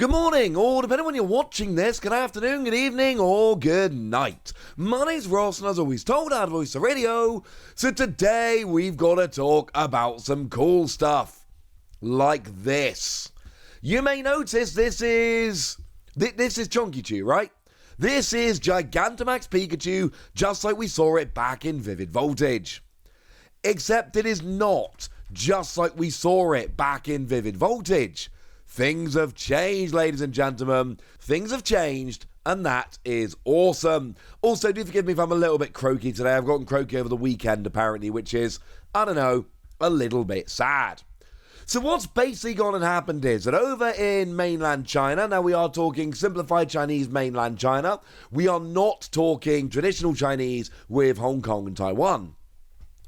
Good morning, or depending on when you're watching this, good afternoon, good evening, or good night. My name's Ross, and as always told, I voice the radio. So today we've got to talk about some cool stuff, like this. You may notice this is Chunky Chew, right? This is Gigantamax Pikachu, just like we saw it back in Vivid Voltage. Except it is not just like we saw it back in Vivid Voltage. Things have changed, ladies and gentlemen. Things have changed, and that is awesome. Also, do forgive me if I'm a little bit croaky today. I've gotten croaky over the weekend, apparently, which is, I don't know, a little bit sad. So what's basically gone and happened is that over in mainland China, now we are talking simplified Chinese mainland China, we are not talking traditional Chinese with Hong Kong and Taiwan.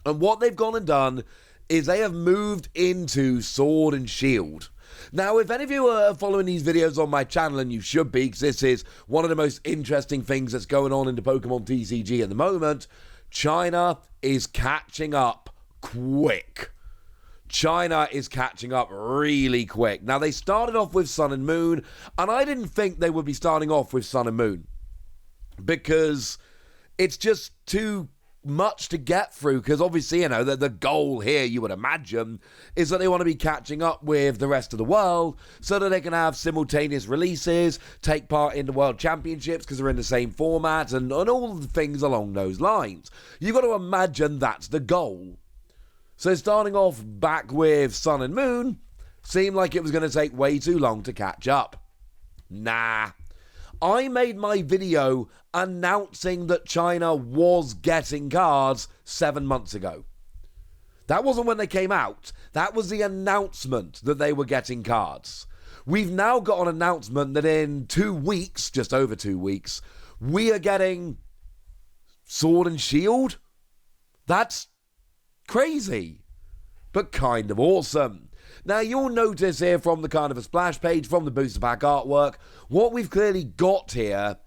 And what they've gone and done is they have moved into Sword and Shield. Now, if any of you are following these videos on my channel, and you should be, because this is one of the most interesting things that's going on in the Pokemon TCG at the moment, China is catching up quick. China is catching up really quick. Now, they started off with Sun and Moon, and I didn't think they would be starting off with Sun and Moon, because it's just too much to get through, because obviously, you know, the goal here, you would imagine, is that they want to be catching up with the rest of the world so that they can have simultaneous releases, take part in the World Championships because they're in the same format, and all the things along those lines. You've got to imagine that's the goal. So starting off back with Sun and Moon seemed like it was going to take way too long to catch up. Nah. I made my video announcing that China was getting cards 7 months ago. That wasn't when they came out. That was the announcement that they were getting cards. We've now got an announcement that in 2 weeks, just over 2 weeks, we are getting Sword and Shield. That's crazy, but kind of awesome. Now, you'll notice here from the kind of a splash page, from the booster pack artwork, what we've clearly got here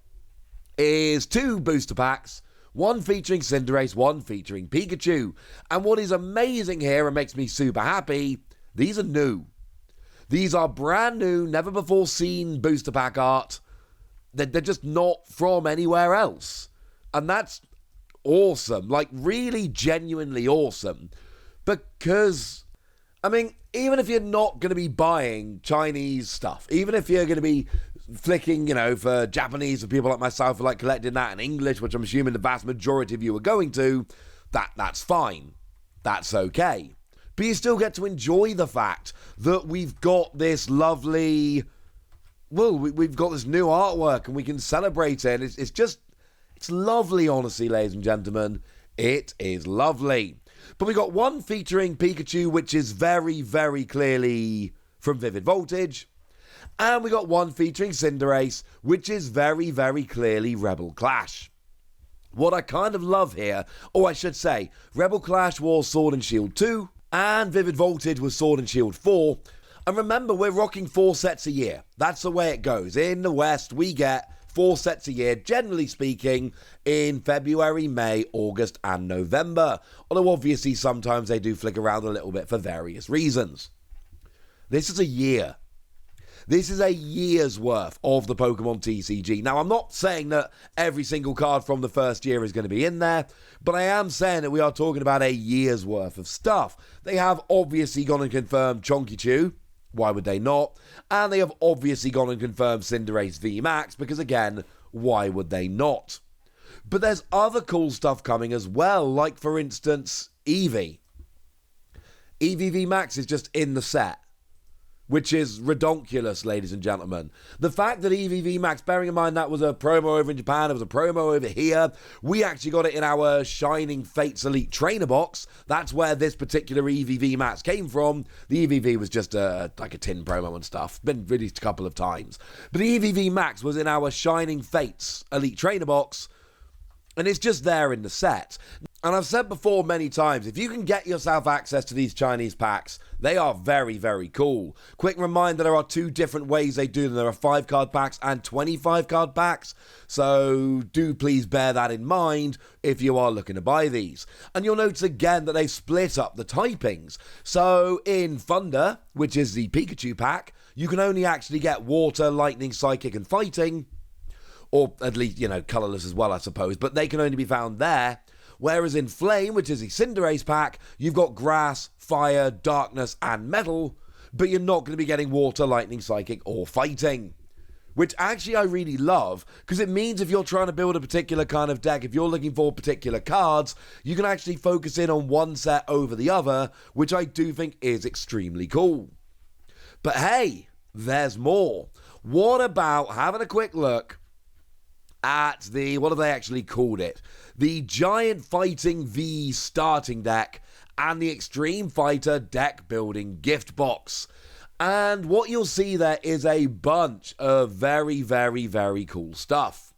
is 2 booster packs, one featuring Cinderace, one featuring Pikachu. And what is amazing here and makes me super happy, these are new. These are brand new, never before seen booster pack art. They're just not from anywhere else. And that's awesome, like really genuinely awesome. Because, I mean, even if you're not going to be buying Chinese stuff, even if you're going to be flicking, you know, for Japanese, for people like myself who like collecting that in English, which I'm assuming the vast majority of you are going to, that's fine. That's okay. But you still get to enjoy the fact that we've got this lovely, well, we've got this new artwork and we can celebrate it. It's lovely, honestly, ladies and gentlemen. It is lovely. But we got one featuring Pikachu, which is very, very clearly from Vivid Voltage. And we got one featuring Cinderace, which is very, very clearly Rebel Clash. What I kind of love here, or I should say, Rebel Clash was Sword and Shield 2, and Vivid Voltage was Sword and Shield 4. And remember, we're rocking 4 sets a year. That's the way it goes. In the West, we get 4 sets a year, generally speaking, in February, May, August, and November. Although obviously sometimes they do flick around a little bit for various reasons. This is a year. This is a year's worth of the Pokemon TCG. Now, I'm not saying that every single card from the first year is going to be in there, but I am saying that we are talking about a year's worth of stuff. They have obviously gone and confirmed Chunky Chew. Why would they not? And they have obviously gone and confirmed Cinderace VMAX, because again, why would they not? But there's other cool stuff coming as well, like for instance, Eevee. Eevee VMAX is just in the set, which is redonkulous, ladies and gentlemen. The fact that Eevee VMAX, bearing in mind that was a promo over in Japan, it was a promo over here, we actually got it in our Shining Fates Elite Trainer box. That's where this particular Eevee VMAX came from. The EVV was just like a tin promo and stuff. Been released a couple of times. But the Eevee VMAX was in our Shining Fates Elite Trainer box, and it's just there in the set. And I've said before many times, if you can get yourself access to these Chinese packs, they are very, very cool. Quick reminder, there are 2 different ways they do them. There are 5-card packs and 25-card packs. So do please bear that in mind if you are looking to buy these. And you'll notice again that they split up the typings. So in Thunder, which is the Pikachu pack, you can only actually get water, lightning, psychic, and fighting. Or at least, colourless as well, I suppose. But they can only be found there. Whereas in Flame, which is a Cinderace pack, you've got grass, fire, darkness, and metal. But you're not going to be getting water, lightning, psychic, or fighting. Which actually I really love, because it means if you're trying to build a particular kind of deck, if you're looking for particular cards, you can actually focus in on one set over the other, which I do think is extremely cool. But hey, there's more. What about having a quick look at what have they actually called it? The Giant Fighting V starting deck and the Extreme Fighter deck building gift box. And what you'll see there is a bunch of very, very, very cool stuff.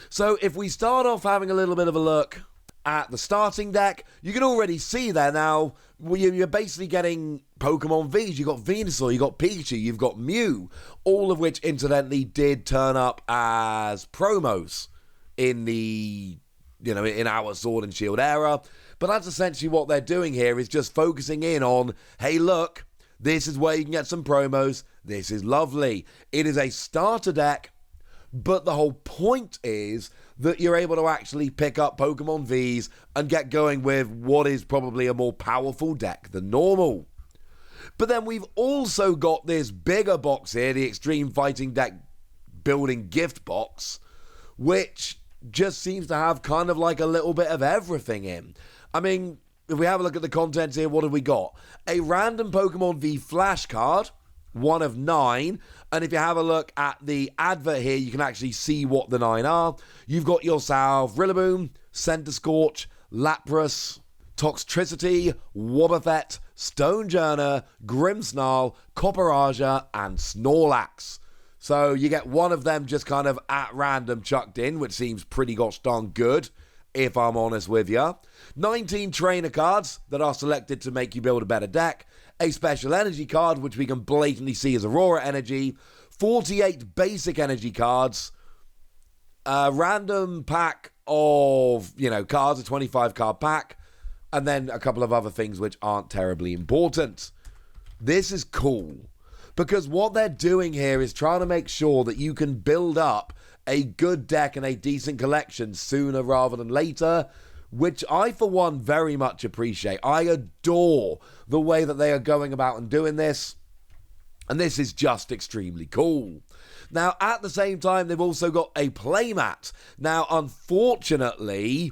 So if we start off having a little bit of a look at the starting deck, you can already see there now, you're basically getting Pokemon Vs. You've got Venusaur, you've got Pikachu, you've got Mew, all of which incidentally did turn up as promos in in our Sword and Shield era. But that's essentially what they're doing here, is just focusing in on, hey look, this is where you can get some promos. This is lovely. It is a starter deck, but the whole point is that you're able to actually pick up Pokemon Vs and get going with what is probably a more powerful deck than normal. But then we've also got this bigger box here, the Extreme Fighting Deck Building Gift Box, which just seems to have kind of like a little bit of everything in. I mean, if we have a look at the contents here, what have we got? A random Pokemon V Flash card, 1 of 9. And if you have a look at the advert here, you can actually see what the 9 are. You've got yourself Rillaboom, Centiskorch, Lapras, Toxtricity, Wobbuffet, Stonejourner, Grimmsnarl, Copperaja, and Snorlax. So you get one of them just kind of at random chucked in, which seems pretty gosh darn good, if I'm honest with you. 19 trainer cards that are selected to make you build a better deck. A special energy card, which we can blatantly see as Aurora Energy. 48 basic energy cards. A random pack of, cards, a 25 card pack. And then a couple of other things which aren't terribly important. This is cool, because what they're doing here is trying to make sure that you can build up a good deck and a decent collection sooner rather than later, which I, for one, very much appreciate. I adore the way that they are going about and doing this, and this is just extremely cool. Now, at the same time, they've also got a playmat. Now, unfortunately,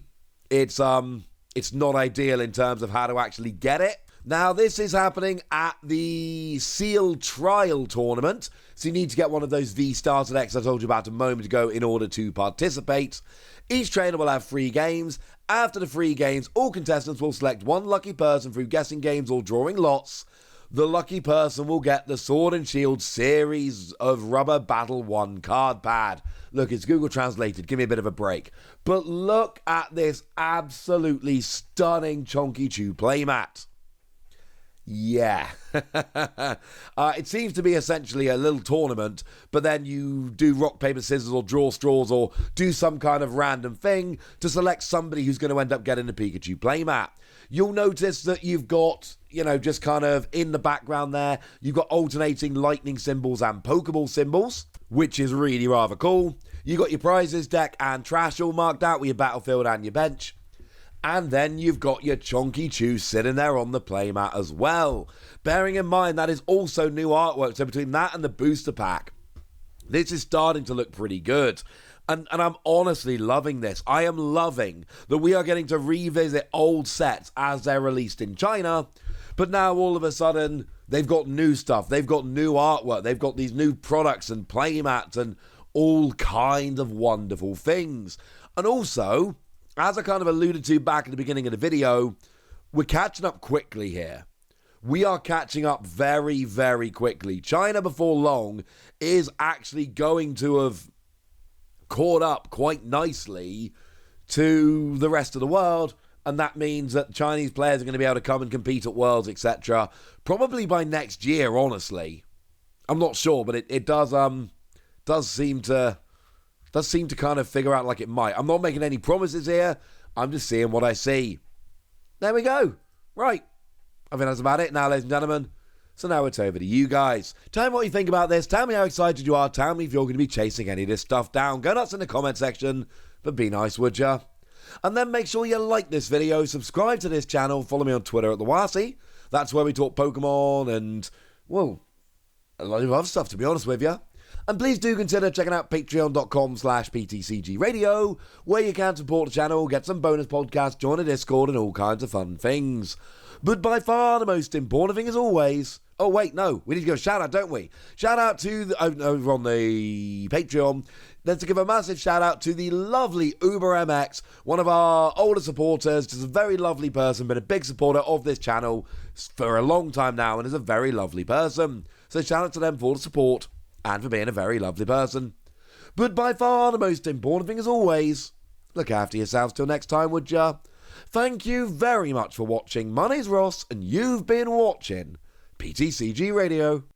it's not ideal in terms of how to actually get it. Now, this is happening at the Seal Trial Tournament, so you need to get one of those V-Starter decks I told you about a moment ago in order to participate. Each trainer will have 3 games. After the 3 games, all contestants will select one lucky person through guessing games or drawing lots. The lucky person will get the Sword and Shield series of Rubber Battle 1 card pad. Look, it's Google translated. Give me a bit of a break. But look at this absolutely stunning Chonky Chew playmat. Yeah. It seems to be essentially a little tournament, but then you do rock, paper, scissors, or draw straws, or do some kind of random thing to select somebody who's going to end up getting the Pikachu playmat. You'll notice that you've got, just kind of in the background there, you've got alternating lightning symbols and Pokeball symbols, which is really rather cool. You've got your prizes deck and trash all marked out with your battlefield and your bench. And then you've got your Chonky Chew sitting there on the playmat as well. Bearing in mind that is also new artwork, so between that and the booster pack, this is starting to look pretty good. And I'm honestly loving this. I am loving that we are getting to revisit old sets as they're released in China. But now all of a sudden, they've got new stuff. They've got new artwork. They've got these new products and playmats and all kinds of wonderful things. And also, as I kind of alluded to back at the beginning of the video, we're catching up quickly here. We are catching up very, very quickly. China, before long, is actually going to have caught up quite nicely to the rest of the world, and that means that Chinese players are going to be able to come and compete at Worlds, etc. Probably by next year, honestly. I'm not sure, but it does seem to kind of figure out like it might. I'm not making any promises here. I'm just seeing what I see. There we go. Right. I think that's about it now, ladies and gentlemen. So now it's over to you guys. Tell me what you think about this. Tell me how excited you are. Tell me if you're going to be chasing any of this stuff down. Go nuts in the comment section, but be nice, would ya? And then make sure you like this video, subscribe to this channel, follow me on Twitter at the Wasi. That's where we talk Pokemon and, well, a lot of other stuff, to be honest with you. And please do consider checking out patreon.com/PTCG Radio, where you can support the channel, get some bonus podcasts, join a Discord, and all kinds of fun things. But by far the most important thing as always... Oh, wait, no. We need to give a shout-out, don't we? Shout-out to... over on the Patreon. Then to give a massive shout-out to the lovely Uber MX, one of our older supporters, just a very lovely person, been a big supporter of this channel for a long time now, and is a very lovely person. So shout-out to them for the support, and for being a very lovely person. But by far the most important thing as always, look after yourselves till next time, would ya? Thank you very much for watching. My name's Ross, and you've been watching PTCG Radio.